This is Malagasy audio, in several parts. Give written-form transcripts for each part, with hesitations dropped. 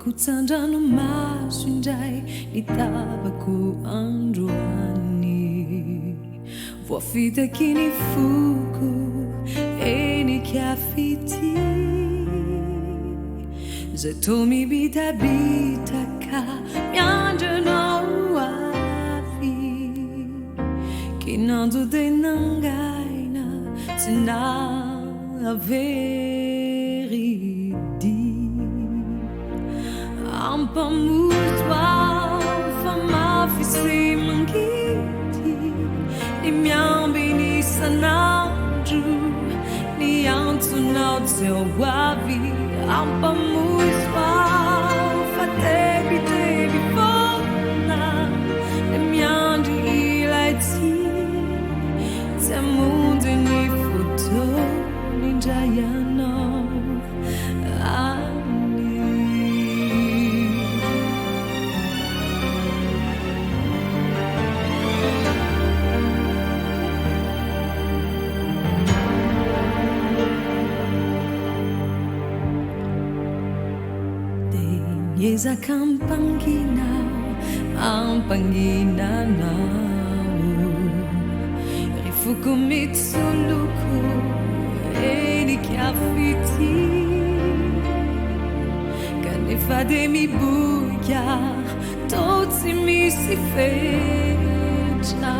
kutsandra no maso indray ny tabako androany voafitaky ny foko eny kiafity zay tô mibitabitaka miandranao avy kinando de nangaina tsy naveridi ampamotoa fa mafisy mangity ny miambiny isanandro ny antonao zao avy ampamotoa fa tebiteby fona ny miandry ilay ty tsy amondy ny foto nindray anao ezaka ampanginanao rifoko mitsoluko eny kiafity kanefa de miboika to tsy misy fetra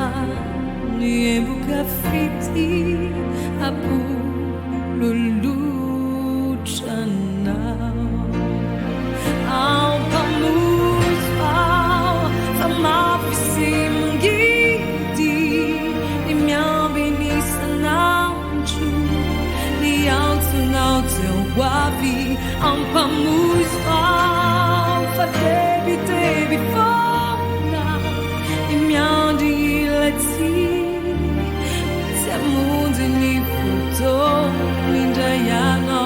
ny emboka fity apololotranao ampamotoa fa mafisy mangity ny miambiny isanandro ny antonao teo avy ampamotoa fa tebiteby fona ny miandry ilay ty tsy amondy ny foto mindray anao